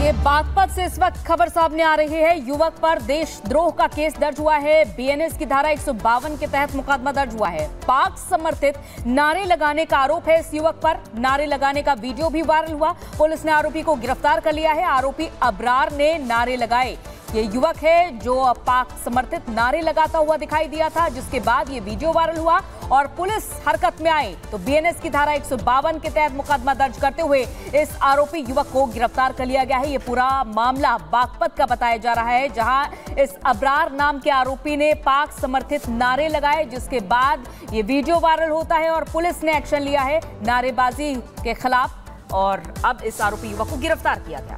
ये बागपत से इस वक्त खबर सामने आ रही है। युवक पर देशद्रोह का केस दर्ज हुआ है। बीएनएस की धारा 152 के तहत मुकदमा दर्ज हुआ है। पाक समर्थित नारे लगाने का आरोप है इस युवक पर। नारे लगाने का वीडियो भी वायरल हुआ। पुलिस ने आरोपी को गिरफ्तार कर लिया है। आरोपी अबरार ने नारे लगाए। ये युवक है जो पाक समर्थित नारे लगाता हुआ दिखाई दिया था, जिसके बाद ये वीडियो वायरल हुआ और पुलिस हरकत में आई तो बीएनएस की धारा 152 के तहत मुकदमा दर्ज करते हुए इस आरोपी युवक को गिरफ्तार कर लिया गया है। ये पूरा मामला बागपत का बताया जा रहा है, जहां इस अबरार नाम के आरोपी ने पाक समर्थित नारे लगाए, जिसके बाद ये वीडियो वायरल होता है और पुलिस ने एक्शन लिया है नारेबाजी के खिलाफ और अब इस आरोपी युवक को गिरफ्तार किया गया।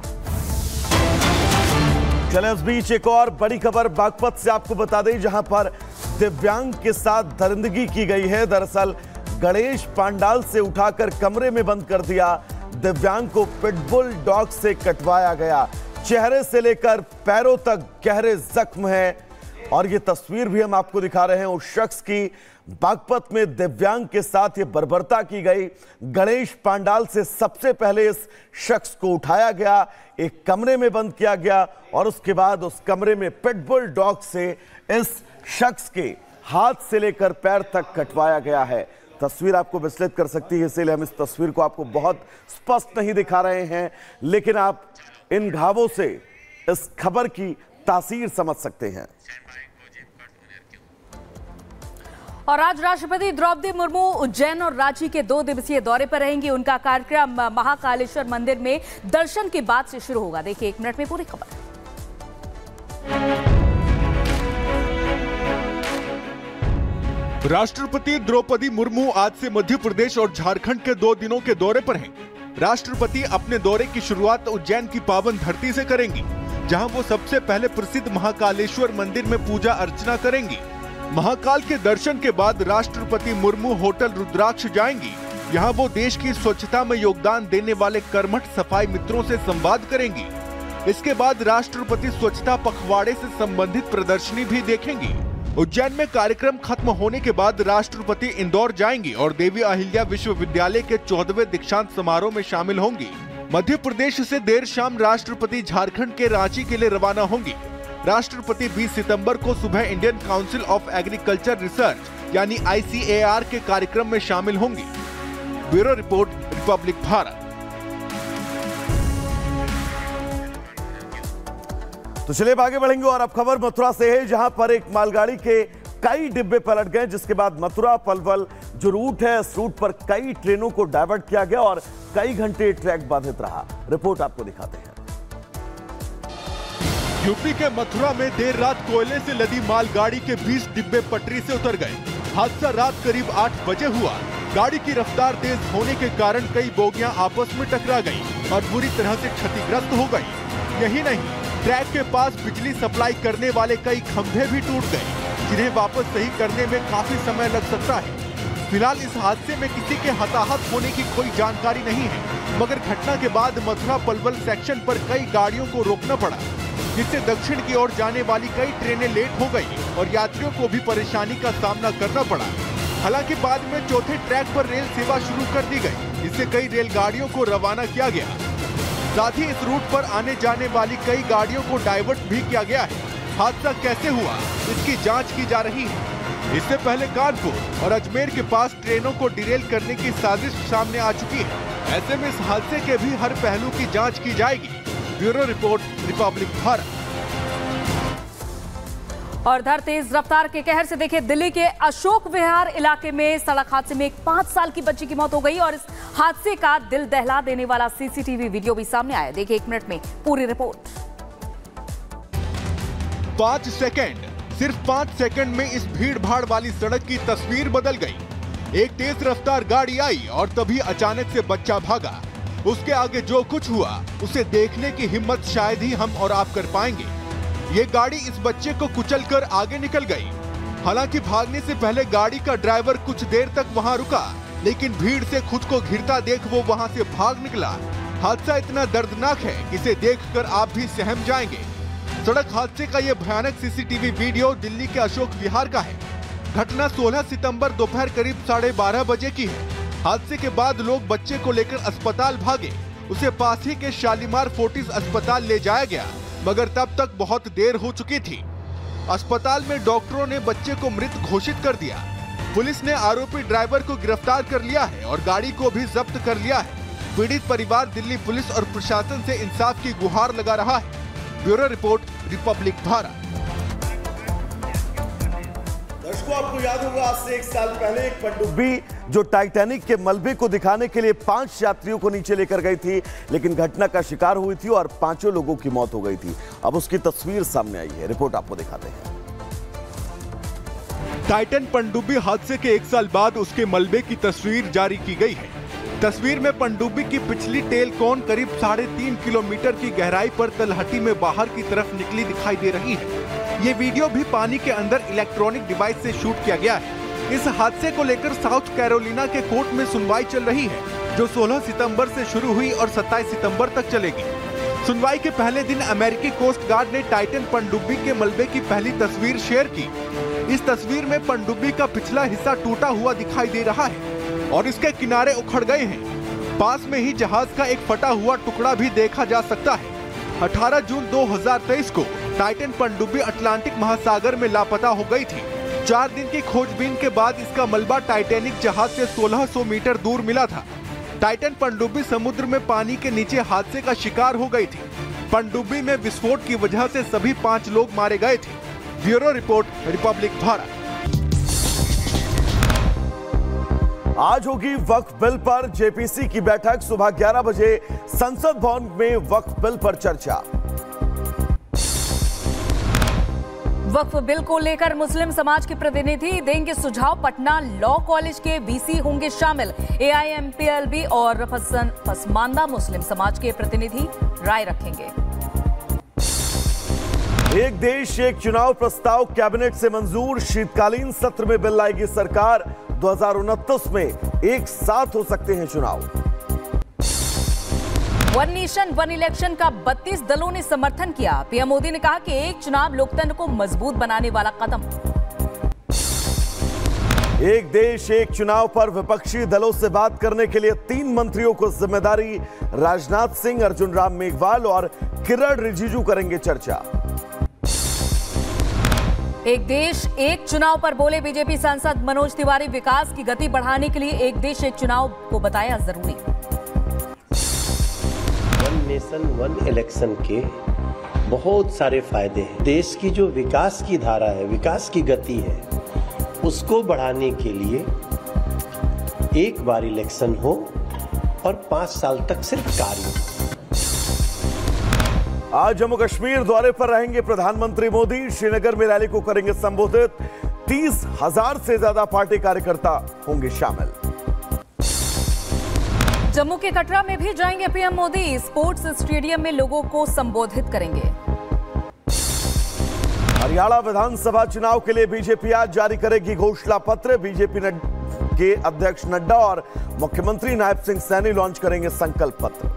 चले इस बीच एक और बड़ी खबर बागपत से आपको बता दें, जहां पर दिव्यांग के साथ दरिंदगी की गई है। दरअसल गणेश पांडाल से उठाकर कमरे में बंद कर दिया। दिव्यांग को पिटबुल डॉग से कटवाया गया। चेहरे से लेकर पैरों तक गहरे जख्म हैं और ये तस्वीर भी हम आपको दिखा रहे हैं उस शख्स की। बागपत में दिव्यांग के साथ ये बर्बरता की गई। गणेश पांडाल से सबसे पहले इस शख्स को उठाया गया, एक कमरे में बंद किया गया और उसके बाद उस कमरे में पिटबुल डॉग से इस शख्स के हाथ से लेकर पैर तक कटवाया गया है। तस्वीर आपको विचलित कर सकती है, इसलिए हम इस तस्वीर को आपको बहुत स्पष्ट नहीं दिखा रहे हैं, लेकिन आप इन घावों से इस खबर की तासीर समझ सकते हैं। और आज राष्ट्रपति द्रौपदी मुर्मू उज्जैन और रांची के 2 दिवसीय दौरे पर रहेंगी। उनका कार्यक्रम महाकालेश्वर मंदिर में दर्शन के बाद से शुरू होगा। देखिए 1 मिनट में पूरी खबर। राष्ट्रपति द्रौपदी मुर्मू आज से मध्य प्रदेश और झारखंड के 2 दिनों के दौरे पर हैं। राष्ट्रपति अपने दौरे की शुरुआत उज्जैन की पावन धरती से करेंगी, जहां वो सबसे पहले प्रसिद्ध महाकालेश्वर मंदिर में पूजा अर्चना करेंगी। महाकाल के दर्शन के बाद राष्ट्रपति मुर्मू होटल रुद्राक्ष जाएंगी। यहाँ वो देश की स्वच्छता में योगदान देने वाले कर्मठ सफाई मित्रों से संवाद करेंगी। इसके बाद राष्ट्रपति स्वच्छता पखवाड़े से संबंधित प्रदर्शनी भी देखेंगी। उज्जैन में कार्यक्रम खत्म होने के बाद राष्ट्रपति इंदौर जाएंगी और देवी अहिल्या विश्वविद्यालय के 14वें दीक्षांत समारोह में शामिल होंगी। मध्य प्रदेश से देर शाम राष्ट्रपति झारखंड के रांची के लिए रवाना होंगी। राष्ट्रपति 20 सितंबर को सुबह Indian council of agriculture research यानी ICAR के कार्यक्रम में शामिल होंगी। Bureau report, Republic Bharat. तो चलिए आगे बढ़ेंगे और अब खबर मथुरा से है, जहां पर एक मालगाड़ी के कई डिब्बे पलट गए, जिसके बाद मथुरा पलवल जो रूट है, इस रूट पर कई ट्रेनों को डायवर्ट किया गया और कई घंटे ट्रैक बाधित रहा। रिपोर्ट आपको दिखाते हैं। यूपी के मथुरा में देर रात कोयले से लदी मालगाड़ी के 20 डिब्बे पटरी से उतर गए। हादसा रात करीब 8 बजे हुआ। गाड़ी की रफ्तार तेज होने के कारण कई बोगियां आपस में टकरा गईं और बुरी तरह से क्षतिग्रस्त हो गई। यही नहीं, ट्रैक के पास बिजली सप्लाई करने वाले कई खंभे भी टूट गए, जिन्हें वापस सही करने में काफी समय लग सकता है। फिलहाल इस हादसे में किसी के हताहत होने की कोई जानकारी नहीं है, मगर घटना के बाद मथुरा पलवल सेक्शन पर कई गाड़ियों को रोकना पड़ा, जिससे दक्षिण की ओर जाने वाली कई ट्रेनें लेट हो गई और यात्रियों को भी परेशानी का सामना करना पड़ा। हालांकि बाद में चौथे ट्रैक पर रेल सेवा शुरू कर दी गई, जिससे कई रेलगाड़ियों को रवाना किया गया। साथ ही इस रूट पर आने जाने वाली कई गाड़ियों को डाइवर्ट भी किया गया है। हादसा कैसे हुआ, इसकी जाँच की जा रही है। इससे पहले कानपुर और अजमेर के पास ट्रेनों को डिरेल करने की साजिश सामने आ चुकी है। ऐसे में इस हादसे के भी हर पहलू की जांच की जाएगी। Bureau report, Republic Bharat. और इधर तेज रफ्तार के कहर से देखिए दिल्ली के अशोक विहार इलाके में सड़क हादसे में एक 5 साल की बच्ची की मौत हो गई और इस हादसे का दिल दहला देने वाला CCTV वीडियो भी सामने आया। देखिए 1 मिनट में पूरी रिपोर्ट। 5 सेकंड, सिर्फ 5 सेकंड में इस भीड़ भाड़ वाली सड़क की तस्वीर बदल गई। एक तेज रफ्तार गाड़ी आई और तभी अचानक से बच्चा भागा। उसके आगे जो कुछ हुआ उसे देखने की हिम्मत शायद ही हम और आप कर पाएंगे। ये गाड़ी इस बच्चे को कुचलकर आगे निकल गई। हालांकि भागने से पहले गाड़ी का ड्राइवर कुछ देर तक वहां रुका, लेकिन भीड़ से खुद को घिरता देख वो वहां से भाग निकला। हादसा इतना दर्दनाक है कि इसे देखकर आप भी सहम जाएंगे। सड़क हादसे का ये भयानक CCTV वीडियो दिल्ली के अशोक विहार का है। घटना 16 सितंबर दोपहर करीब 12:30 बजे की है। हादसे के बाद लोग बच्चे को लेकर अस्पताल भागे। उसे पास ही के शालीमार फोर्टिस अस्पताल ले जाया गया, मगर तब तक बहुत देर हो चुकी थी। अस्पताल में डॉक्टरों ने बच्चे को मृत घोषित कर दिया। पुलिस ने आरोपी ड्राइवर को गिरफ्तार कर लिया है और गाड़ी को भी जब्त कर लिया है। पीड़ित परिवार दिल्ली पुलिस और प्रशासन से इंसाफ की गुहार लगा रहा है। Bureau report, Republic Bharat. दर्शकों, आपको याद होगा आज से 1 साल पहले एक पनडुब्बी जो टाइटैनिक के मलबे को दिखाने के लिए 5 यात्रियों को नीचे लेकर गई थी, लेकिन घटना का शिकार हुई थी और 5 लोगों की मौत हो गई थी। अब उसकी तस्वीर सामने आई है, रिपोर्ट आपको दिखाते हैं। टाइटन पनडुब्बी हादसे के 1 साल बाद उसके मलबे की तस्वीर जारी की गई है। तस्वीर में पनडुब्बी की पिछली टेल कोन करीब 3.5 किलोमीटर की गहराई पर तलहटी में बाहर की तरफ निकली दिखाई दे रही है। ये वीडियो भी पानी के अंदर इलेक्ट्रॉनिक डिवाइस से शूट किया गया है। इस हादसे को लेकर साउथ कैरोलिना के कोर्ट में सुनवाई चल रही है, जो 16 सितंबर से शुरू हुई और 27 सितंबर तक चलेगी। सुनवाई के पहले दिन अमेरिकी कोस्ट गार्ड ने टाइटन पनडुब्बी के मलबे की पहली तस्वीर शेयर की। इस तस्वीर में पनडुब्बी का पिछला हिस्सा टूटा हुआ दिखाई दे रहा है और इसके किनारे उखड़ गए हैं। पास में ही जहाज का एक फटा हुआ टुकड़ा भी देखा जा सकता है। 18 जून 2023 को टाइटन पनडुब्बी अटलांटिक महासागर में लापता हो गई थी। 4 दिन की खोजबीन के बाद इसका मलबा टाइटैनिक जहाज से 1600 मीटर दूर मिला था। टाइटन पनडुब्बी समुद्र में पानी के नीचे हादसे का शिकार हो गई थी। पनडुब्बी में विस्फोट की वजह से सभी 5 लोग मारे गए थे। Bureau report, Republic Bharat. आज होगी वक्फ बिल पर जेपीसी की बैठक। सुबह 11 बजे संसद भवन में वक्फ बिल पर चर्चा। वक्फ बिल को लेकर मुस्लिम समाज के प्रतिनिधि देंगे सुझाव। पटना लॉ कॉलेज के वीसी होंगे शामिल। एआईएमपीएलबी और पसमानदा मुस्लिम समाज के प्रतिनिधि राय रखेंगे। एक देश एक चुनाव प्रस्ताव कैबिनेट से मंजूर। शीतकालीन सत्र में बिल लाएगी सरकार। 2029 में एक साथ हो सकते हैं चुनाव। वन नेशन वन इलेक्शन का 32 दलों ने समर्थन किया। पीएम मोदी ने कहा कि एक चुनाव लोकतंत्र को मजबूत बनाने वाला कदम। एक देश एक चुनाव पर विपक्षी दलों से बात करने के लिए 3 मंत्रियों को जिम्मेदारी। राजनाथ सिंह, अर्जुन राम मेघवाल और किरण रिजिजू करेंगे चर्चा। एक देश एक चुनाव पर बोले बीजेपी सांसद मनोज तिवारी। विकास की गति बढ़ाने के लिए एक देश एक चुनाव को बताया जरूरी। वन नेशन वन इलेक्शन के बहुत सारे फायदे हैं। देश की जो विकास की धारा है, विकास की गति है, उसको बढ़ाने के लिए एक बार इलेक्शन हो और 5 साल तक सिर्फ कार्य हो। आज जम्मू कश्मीर दौरे पर रहेंगे प्रधानमंत्री मोदी। श्रीनगर में रैली को करेंगे संबोधित। 30,000 से ज्यादा पार्टी कार्यकर्ता होंगे शामिल। जम्मू के कटरा में भी जाएंगे पीएम मोदी। स्पोर्ट्स स्टेडियम में लोगों को संबोधित करेंगे। हरियाणा विधानसभा चुनाव के लिए बीजेपी आज जारी करेगी घोषणा पत्र। बीजेपी के अध्यक्ष नड्डा और मुख्यमंत्री नायब सिंह सैनी लॉन्च करेंगे संकल्प पत्र।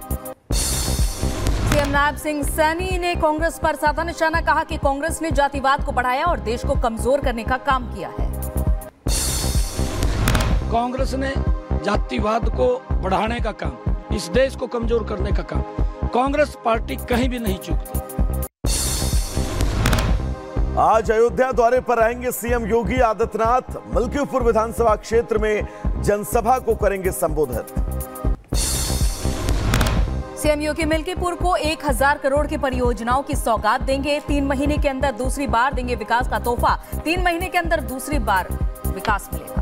सीएम नायब सिंह सैनी ने कांग्रेस पर साधा निशाना। कहा कि कांग्रेस ने जातिवाद को बढ़ाया और देश को कमजोर करने का काम किया है। कांग्रेस ने जातिवाद को बढ़ाने का काम, इस देश को कमजोर करने का काम, कांग्रेस पार्टी कहीं भी नहीं चूकती। आज अयोध्या दौरे पर रहेंगे सीएम योगी आदित्यनाथ। मलकीपुर विधानसभा क्षेत्र में जनसभा को करेंगे संबोधित। सीएम योगी मिल्कीपुर को 1000 करोड़ की परियोजनाओं की सौगात देंगे। 3 महीने के अंदर दूसरी बार देंगे विकास का तोहफा। 3 महीने के अंदर दूसरी बार विकास मिलेगा।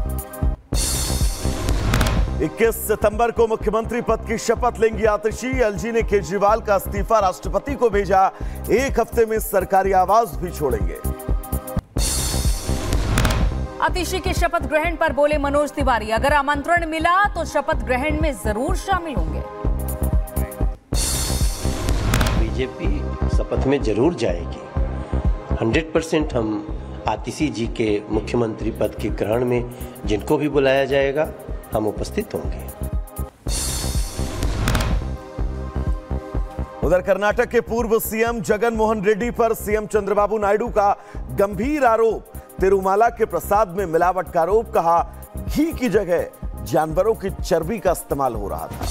21 सितंबर को मुख्यमंत्री पद की शपथ लेंगी आतिशी। एलजी ने केजरीवाल का इस्तीफा राष्ट्रपति को भेजा। 1 हफ्ते में सरकारी आवास भी छोड़ेंगे। आतिशी के शपथ ग्रहण पर बोले मनोज तिवारी, अगर आमंत्रण मिला तो शपथ ग्रहण में जरूर शामिल होंगे। बीजेपी शपथ में जरूर जाएगी। 100% हम आतिशी जी के मुख्यमंत्री पद के ग्रहण में जिनको भी बुलाया जाएगा हम उपस्थित होंगे। उधर कर्नाटक के पूर्व सीएम जगन मोहन रेड्डी पर सीएम चंद्रबाबू नायडू का गंभीर आरोप। तिरुमाला के प्रसाद में मिलावट का आरोप। कहा घी की जगह जानवरों की चर्बी का इस्तेमाल हो रहा था।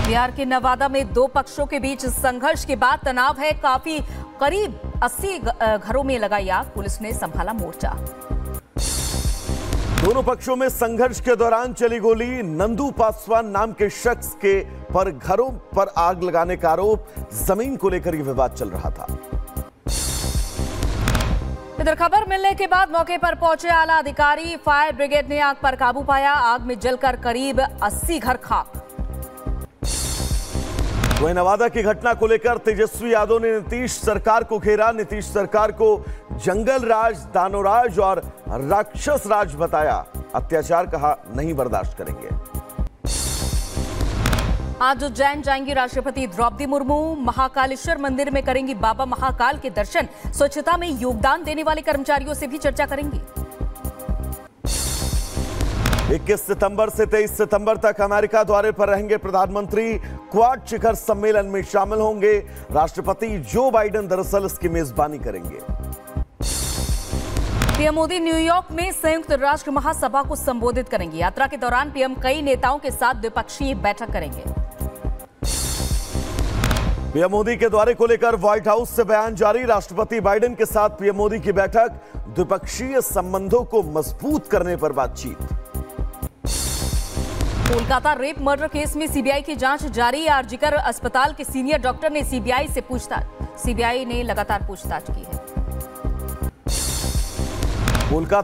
बिहार के नवादा में दो पक्षों के बीच संघर्ष के बाद तनाव है काफी, करीब 80 घरों में लगाई आग, पुलिस ने संभाला मोर्चा। दोनों पक्षों में संघर्ष के दौरान चली गोली। नंदू पासवान नाम के शख्स के पर घरों पर आग लगाने का आरोप, जमीन को लेकर यह विवाद चल रहा था। इधर खबर मिलने के बाद मौके पर पहुंचे आला अधिकारी, फायर ब्रिगेड ने आग पर काबू पाया। आग में जलकर करीब 80 घर खाक। वहीं नवादा की घटना को लेकर तेजस्वी यादव ने नीतीश सरकार को घेरा। नीतीश सरकार को जंगल राज, दानव राज और राक्षस राज बताया। अत्याचार कहा नहीं बर्दाश्त करेंगे। आज उज्जैन जाएंगी राष्ट्रपति द्रौपदी मुर्मू। महाकालेश्वर मंदिर में करेंगी बाबा महाकाल के दर्शन। स्वच्छता में योगदान देने वाले कर्मचारियों से भी चर्चा करेंगी। 21 सितंबर से 23 सितंबर तक अमेरिका दौरे पर रहेंगे प्रधानमंत्री। क्वाड शिखर सम्मेलन में शामिल होंगे। राष्ट्रपति जो बाइडेन दरअसल इसकी मेजबानी करेंगे। पीएम मोदी न्यूयॉर्क में संयुक्त राष्ट्र महासभा को संबोधित करेंगे। यात्रा के दौरान पीएम कई नेताओं के साथ द्विपक्षीय बैठक करेंगे। पीएम मोदी के दौरे को लेकर व्हाइट हाउस से बयान जारी। राष्ट्रपति बाइडेन के साथ पीएम मोदी की बैठक, द्विपक्षीय संबंधों को मजबूत करने पर बातचीत। कोलकाता रेप मर्डर केस में सीबीआई की जांच जारी। आरजीकर अस्पताल के सीनियर डॉक्टर ने सीबीआई से पूछताछ। सीबीआई ने लगातार पूछताछ की है। कोलकाता